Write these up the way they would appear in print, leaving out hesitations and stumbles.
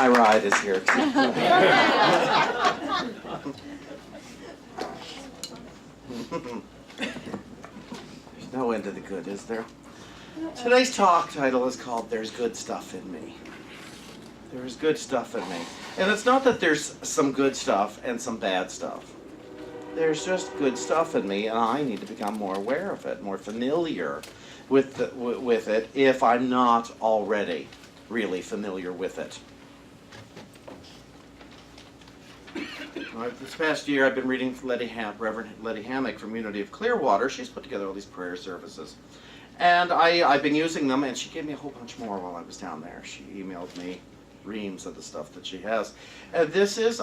my ride is here. There's no end to the good, is there? Today's talk title is called There's Good Stuff in Me. There's good stuff in me. And it's not that there's some good stuff and some bad stuff. There's just good stuff in me, and I need to become more aware of it, more familiar with it, if I'm not already really familiar with it. This past year, I've been reading Reverend Letty Hammock from Unity of Clearwater. She's put together all these prayer services. And I've been using them, and she gave me a whole bunch more while I was down there. She emailed me reams of the stuff that she has. And this is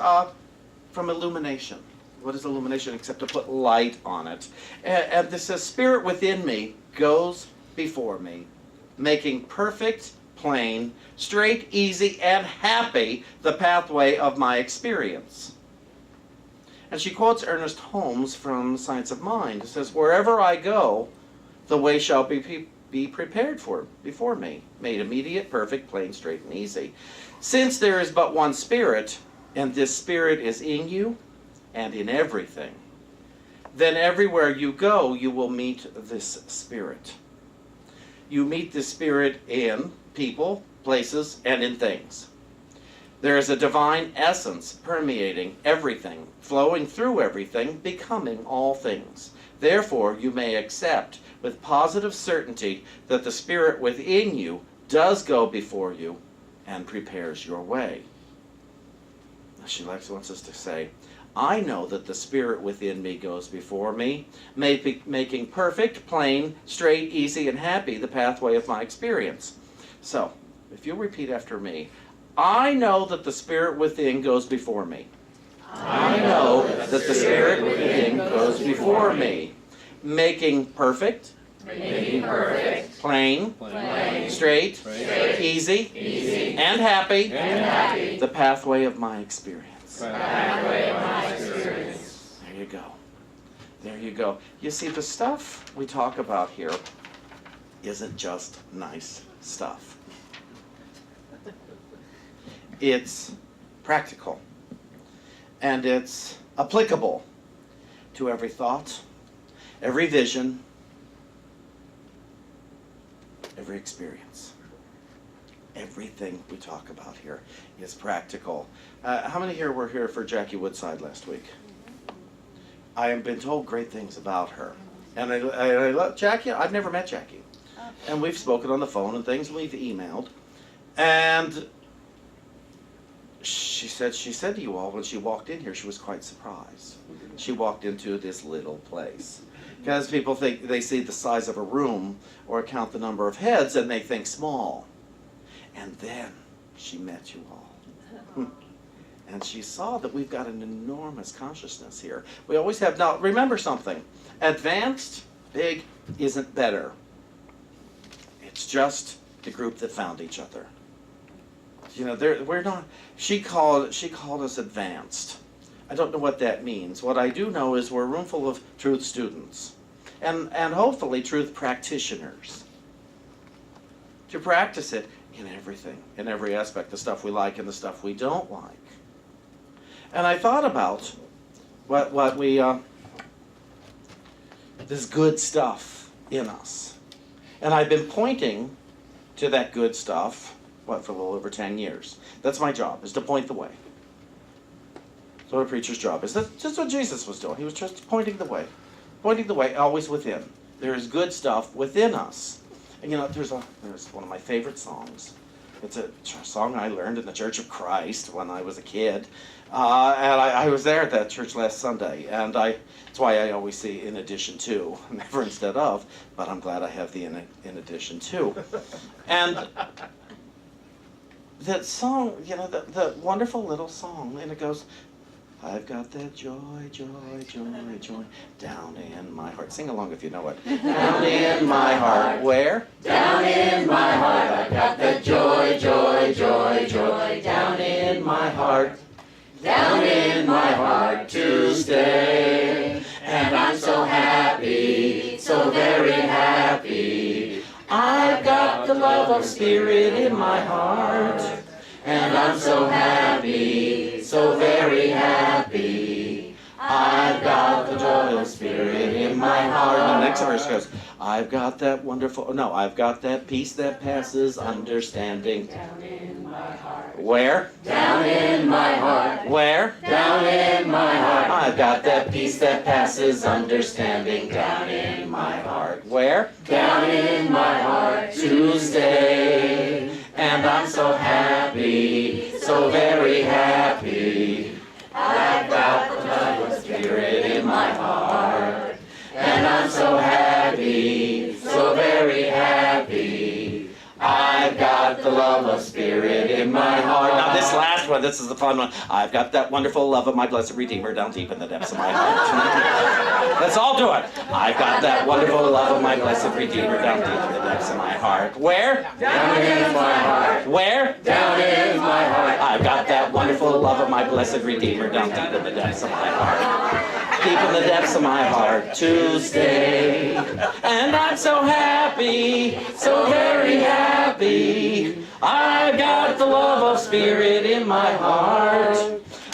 from Illumination. What is illumination except to put light on it? And this says, Spirit within me goes before me, making perfect, plain, straight, easy, and happy the pathway of my experience. And she quotes Ernest Holmes from Science of Mind. It says, wherever I go, the way shall be prepared before me, made immediate, perfect, plain, straight, and easy. Since there is but one Spirit, and this Spirit is in you and in everything, then everywhere you go, you will meet this Spirit. You meet this Spirit in people, places, and in things. There is a divine essence permeating everything, flowing through everything, becoming all things. Therefore, you may accept with positive certainty that the Spirit within you does go before you and prepares your way. She wants us to say, I know that the Spirit within me goes before me, making perfect, plain, straight, easy, and happy the pathway of my experience. So, if you'll repeat after me, I know that the Spirit within goes before me. I know that the Spirit within goes before me, making perfect, plain, straight, easy, and happy the pathway of my experience. There you go. There you go. You see, the stuff we talk about here isn't just nice stuff. It's practical. And it's applicable to every thought, every vision, every experience. Everything we talk about here is practical. How many here were here for Jackie Woodside last week? I have been told great things about her. And I love Jackie. I've never met Jackie. And we've spoken on the phone and things, we've emailed. And she said to you all when she walked in here, she was quite surprised. She walked into this little place. Because people think they see the size of a room or count the number of heads and they think small. And then she met you all. And she saw that we've got an enormous consciousness here. We always have. Now, remember something. Advanced, big, isn't better. It's just the group that found each other. You know, we're not. She called us advanced. I don't know what that means. What I do know is we're a room full of truth students, and hopefully truth practitioners. To practice it in everything, in every aspect, the stuff we like and the stuff we don't like. And I thought about what we this good stuff in us, and I've been pointing to that good stuff. For a little over 10 years. That's my job, is to point the way. That's what a preacher's job is. That's just what Jesus was doing. He was just pointing the way. Pointing the way, always within. There is good stuff within us. And you know, there's one of my favorite songs. It's a song I learned in the Church of Christ when I was a kid. And I was there at that church last Sunday. And that's why I always say in addition to, never instead of, but I'm glad I have the in addition to. And that song, you know, the wonderful little song, and it goes, I've got that joy, joy, joy, joy down in my heart. Sing along if you know it. Down in my heart. Where? Down in my heart. I've got that joy, joy, joy, joy down in my heart. Down in my heart to stay. And I'm so happy, so very happy. I've got the love of Spirit in my heart. and I'm so happy, so very happy. I've got the joy of Spirit in my heart. And the next verse goes, I've got that wonderful, no, I've got that peace that passes understanding. Down in my heart. Where? Down in my heart. Where? Down in my heart. I've got that peace that passes understanding. Down in my heart. Where? Down in my heart. Tuesday. And I'm so happy, so very happy. I've got the love of Spirit in my heart. And I'm so happy, so very happy. I've got the love of Spirit in my heart. Now this last one, this is the fun one. I've got that wonderful love of my blessed Redeemer down deep in the depths of my heart. Let's all do it. I've got that wonderful love of my blessed Redeemer down deep in the depths of my heart. Where? Down in my heart. Where? Down in my heart. I've got that wonderful love of my blessed Redeemer down deep in the depths of my heart. Deep in the depths of my heart, Tuesday. And I'm so happy, so very happy. I've got the love of Spirit in my heart.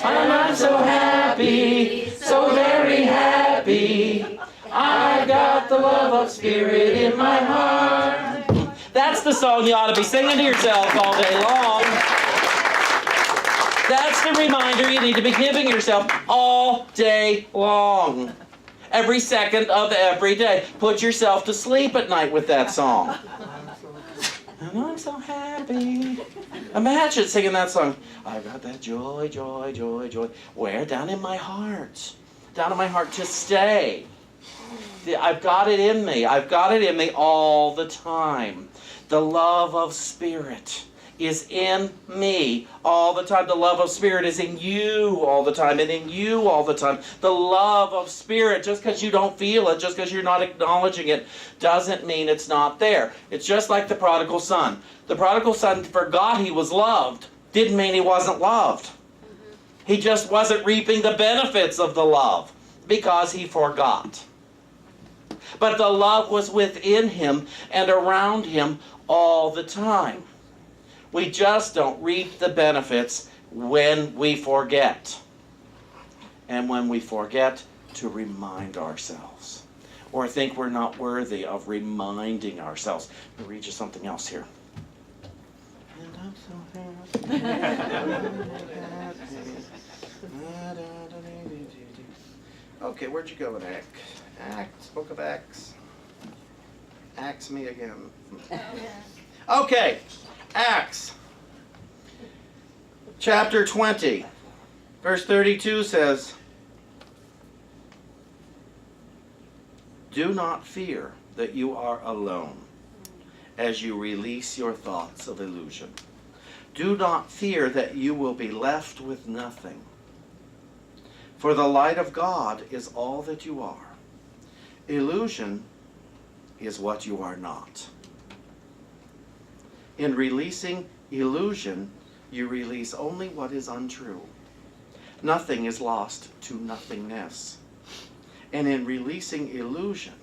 And I'm so happy, so very happy. I've got the love of Spirit in my heart. That's the song you ought to be singing to yourself all day long. That's the reminder you need to be giving yourself all day long. Every second of every day. Put yourself to sleep at night with that song. And I'm so happy. Imagine singing that song. I've got that joy, joy, joy, joy. Where? Down in my heart. Down in my heart to stay. I've got it in me. I've got it in me all the time. The love of Spirit is in me all the time. The love of Spirit is in you all the time, and in you all the time. The love of Spirit, just because you don't feel it, just because you're not acknowledging it, doesn't mean it's not there. It's just like the prodigal son. The prodigal son forgot he was loved. Didn't mean he wasn't loved. He just wasn't reaping the benefits of the love because he forgot. But the love was within him and around him all the time. We just don't reap the benefits when we forget. And when we forget to remind ourselves. Or think we're not worthy of reminding ourselves. Let me read you something else here. And I'm so happy. Okay, where'd you go with Acts? Book of Acts. Acts me again. Okay. Acts chapter 20 verse 32 says, do not fear that you are alone as you release your thoughts of illusion. Do not fear that you will be left with nothing. For the light of God is all that you are. Illusion is what you are not. In releasing illusion, you release only what is untrue. Nothing is lost to nothingness. And in releasing illusion,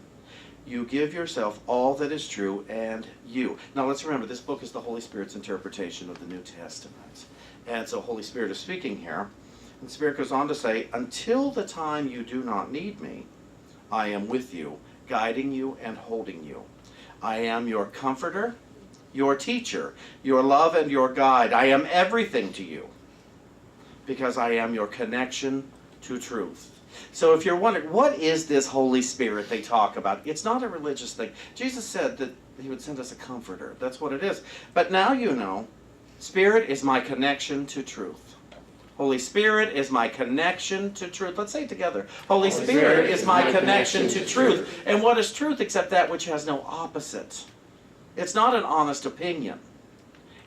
you give yourself all that is true and you. Now let's remember, this book is the Holy Spirit's interpretation of the New Testament. And so Holy Spirit is speaking here. And the Spirit goes on to say, until the time you do not need me, I am with you, guiding you and holding you. I am your comforter, your teacher, your love and your guide. I am everything to you because I am your connection to truth. So if you're wondering, what is this Holy Spirit they talk about? It's not a religious thing. Jesus said that he would send us a comforter. That's what it is. But now you know, Spirit is my connection to truth. Holy Spirit is my connection to truth. Let's say it together. Holy Spirit is my connection to truth. And what is truth except that which has no opposite? It's not an honest opinion.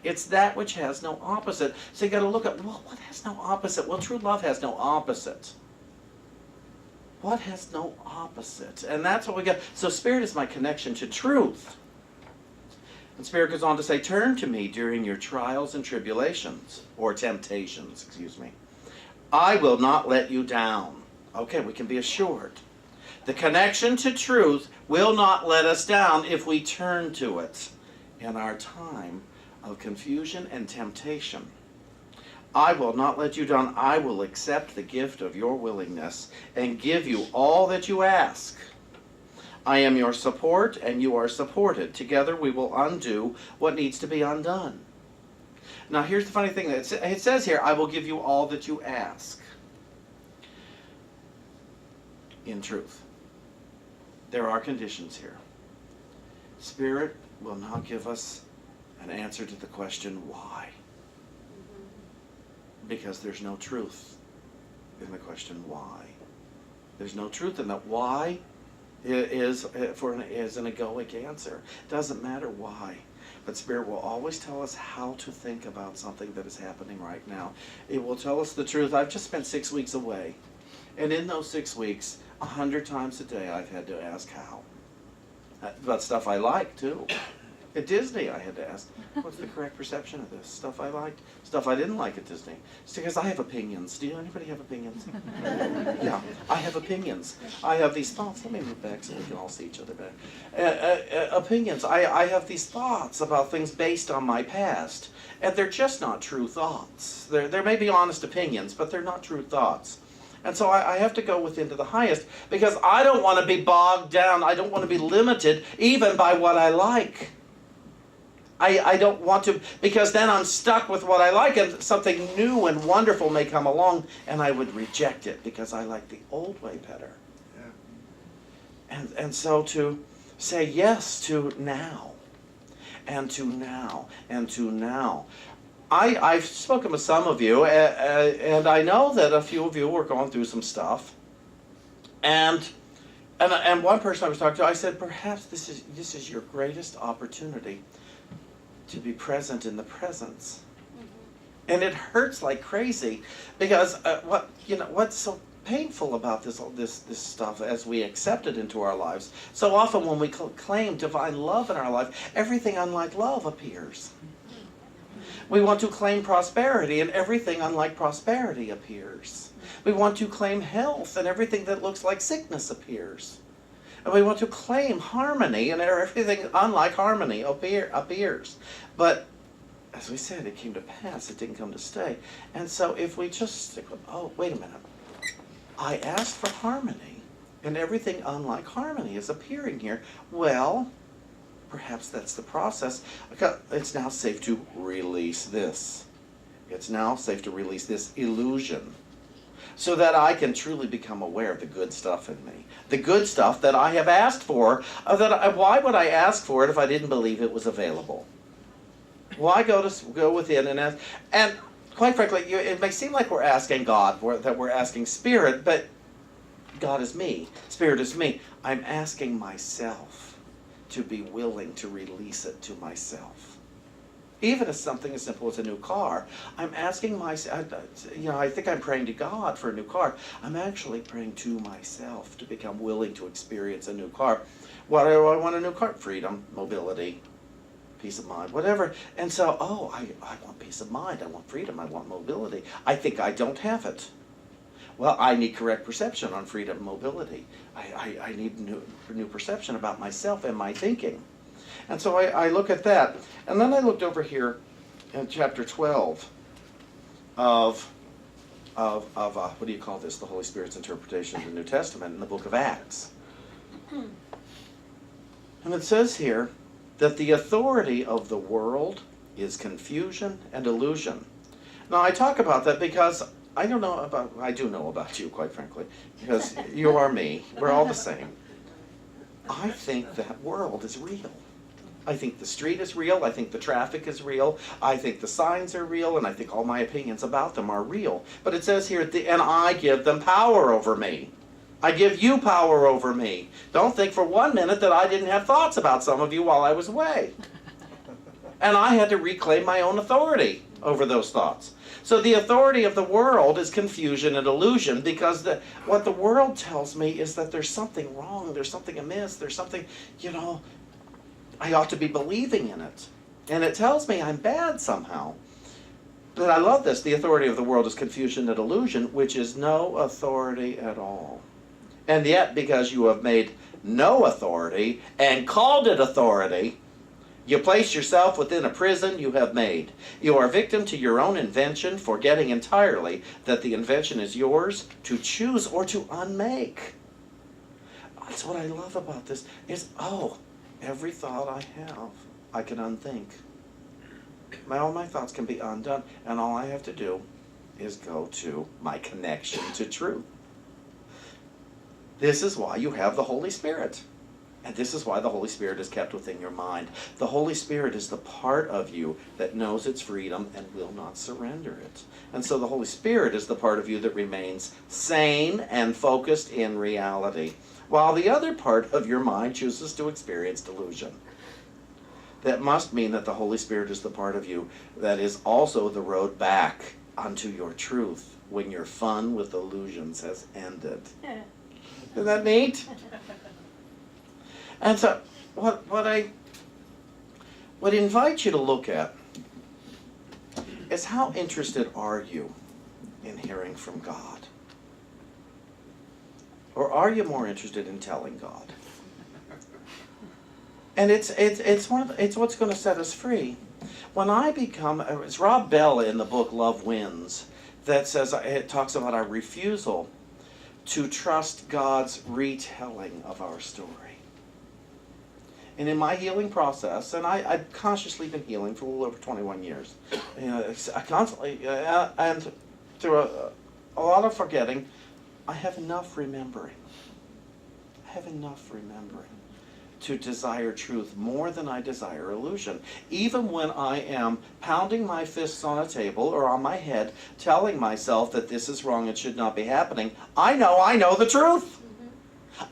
It's that which has no opposite. So you got to look at, well, what has no opposite? Well, true love has no opposite. What has no opposite? And that's what we got. So Spirit is my connection to truth. And Spirit goes on to say, turn to me during your trials and tribulations, or temptations, excuse me. I will not let you down. Okay, we can be assured. The connection to truth will not let us down if we turn to it in our time of confusion and temptation. I will not let you down. I will accept the gift of your willingness and give you all that you ask. I am your support, and you are supported. Together we will undo what needs to be undone. Now here's the funny thing. It says here, I will give you all that you ask. In truth, there are conditions here. Spirit will not give us an answer to the question, why? Because there's no truth in the question, why? There's no truth in that. Why is an egoic answer. Doesn't matter why. But Spirit will always tell us how to think about something that is happening right now. It will tell us the truth. I've just spent 6 weeks away. And in those 6 weeks, 100 times a day I've had to ask how. About stuff I like too. At Disney I had to ask, what's the correct perception of this? Stuff I liked, stuff I didn't like at Disney. It's because I have opinions. Do anybody have opinions? Yeah, I have opinions. I have these thoughts. Let me move back so we can all see each other better. Opinions. I have these thoughts about things based on my past. And they're just not true thoughts. There may be honest opinions, but they're not true thoughts. And so I have to go within to the highest because I don't want to be bogged down. I don't want to be limited even by what I like. I don't want to, because then I'm stuck with what I like and something new and wonderful may come along and I would reject it because I like the old way better. Yeah. And so to say yes to now and to now and to now. I've spoken with some of you and I know that a few of you were going through some stuff. And one person I was talking to, I said, perhaps this is your greatest opportunity to be present in the presence. Mm-hmm. And it hurts like crazy because what's so painful about this stuff as we accept it into our lives. So often when we claim divine love in our life, everything unlike love appears. We want to claim prosperity and everything unlike prosperity appears. We want to claim health and everything that looks like sickness appears. And we want to claim harmony, and everything unlike harmony appears. But, as we said, it came to pass. It didn't come to stay. And so if we just stick with, oh, wait a minute. I asked for harmony, and everything unlike harmony is appearing here. Well, perhaps that's the process. It's now safe to release this. It's now safe to release this illusion, so that I can truly become aware of the good stuff in me. The good stuff that I have asked for. Why would I ask for it if I didn't believe it was available? Why go within and ask? And quite frankly, it may seem like we're asking God, that we're asking Spirit, but God is me. Spirit is me. I'm asking myself to be willing to release it to myself. Even as something as simple as a new car, I'm asking myself, I think I'm praying to God for a new car. I'm actually praying to myself to become willing to experience a new car. What do I want a new car? Freedom, mobility, peace of mind, whatever. And so, I want peace of mind, I want freedom, I want mobility. I think I don't have it. Well, I need correct perception on freedom and mobility. I need new perception about myself and my thinking. And so I look at that. And then I looked over here in chapter 12 of what do you call this? The Holy Spirit's interpretation of the New Testament in the book of Acts. And it says here that the authority of the world is confusion and illusion. Now I talk about that because I do know about you, quite frankly, because you are me. We're all the same. I think that world is real. I think the street is real, I think the traffic is real, I think the signs are real, and I think all my opinions about them are real. But it says here, and I give them power over me. I give you power over me. Don't think for 1 minute that I didn't have thoughts about some of you while I was away. And I had to reclaim my own authority over those thoughts. So the authority of the world is confusion and illusion, because what the world tells me is that there's something wrong, there's something amiss, there's something, I ought to be believing in it. And it tells me I'm bad somehow. But I love this. The authority of the world is confusion and illusion, which is no authority at all. And yet, because you have made no authority and called it authority, You place yourself within a prison you have made. You are victim to your own invention, forgetting entirely that the invention is yours to choose or to unmake. That's what I love about this, is, every thought I have, I can unthink. All my thoughts can be undone, and all I have to do is go to my connection to truth. This is why you have the Holy Spirit. And this is why the Holy Spirit is kept within your mind. The Holy Spirit is the part of you that knows its freedom and will not surrender it. And so the Holy Spirit is the part of you that remains sane and focused in reality, while the other part of your mind chooses to experience delusion. That must mean that the Holy Spirit is the part of you that is also the road back unto your truth when your fun with illusions has ended. Isn't that neat? And so, what I would invite you to look at is, how interested are you in hearing from God? Or are you more interested in telling God? And it's what's going to set us free. When I become, it's Rob Bell in the book Love Wins that says, it talks about our refusal to trust God's retelling of our story. And in my healing process, and I've consciously been healing for a little over 21 years, I constantly, and through a lot of forgetting, I have enough remembering. I have enough remembering to desire truth more than I desire illusion. Even when I am pounding my fists on a table or on my head, telling myself that this is wrong and should not be happening, I know the truth.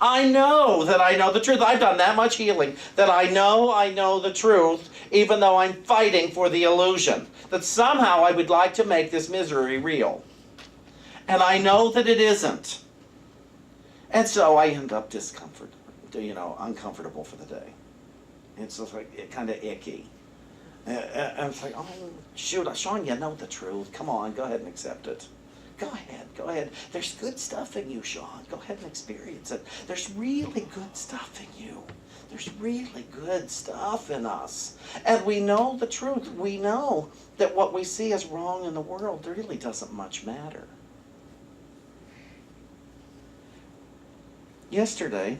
I know that I know the truth. I've done that much healing that I know the truth, even though I'm fighting for the illusion. That somehow I would like to make this misery real. And I know that it isn't. And so I end up uncomfortable for the day. It's just like kind of icky. And it's like, oh, shoot, Shawn, you know the truth. Come on, go ahead and accept it. Go ahead. There's good stuff in you, Shawn. Go ahead and experience it. There's really good stuff in you. There's really good stuff in us. And we know the truth. We know that what we see as wrong in the world really doesn't much matter. Yesterday,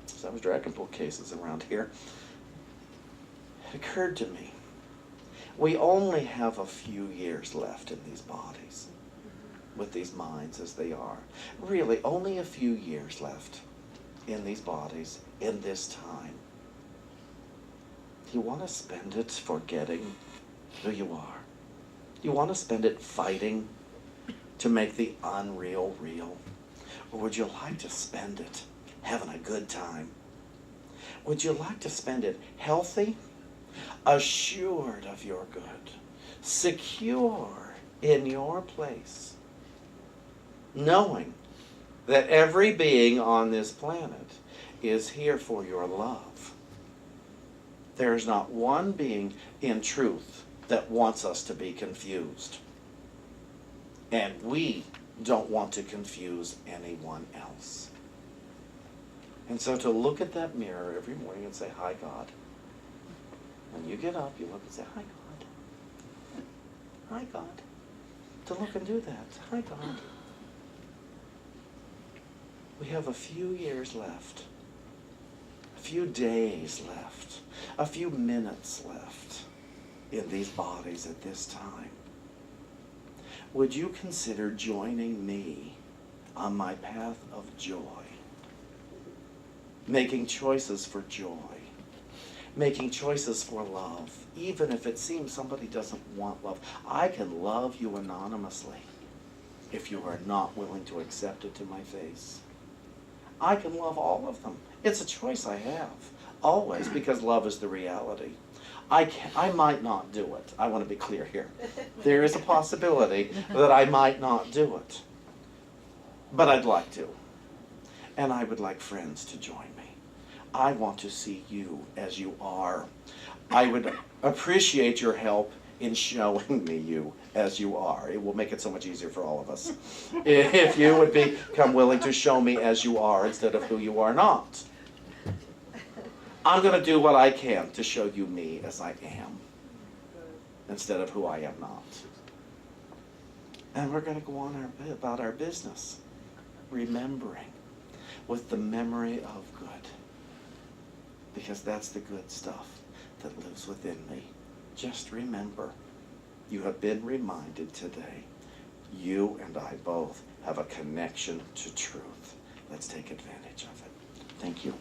as I was dragging bookcases around here, it occurred to me, we only have a few years left in these bodies, with these minds as they are. Really, only a few years left in these bodies, in this time. Do you want to spend it forgetting who you are? Do you want to spend it fighting to make the unreal real? Or would you like to spend it having a good time? Would you like to spend it healthy, assured of your good, secure in your place, knowing that every being on this planet is here for your love? There's not one being in truth that wants us to be confused. And we don't want to confuse anyone else. And so to look at that mirror every morning and say, hi, God. When you get up, you look and say, hi, God. Hi, God. To look and do that. Hi, God. We have a few years left. A few days left. A few minutes left in these bodies at this time. Would you consider joining me on my path of joy? Making choices for joy. Making choices for love. Even if it seems somebody doesn't want love. I can love you anonymously if you are not willing to accept it to my face. I can love all of them. It's a choice I have. Always, because love is the reality. I might not do it. I want to be clear here. There is a possibility that I might not do it. But I'd like to. And I would like friends to join me. I want to see you as you are. I would appreciate your help in showing me you as you are. It will make it so much easier for all of us. If you would become willing to show me as you are instead of who you are not. I'm going to do what I can to show you me as I am, instead of who I am not. And we're going to go on about our business, remembering with the memory of good. Because that's the good stuff that lives within me. Just remember, you have been reminded today, you and I both have a connection to truth. Let's take advantage of it. Thank you.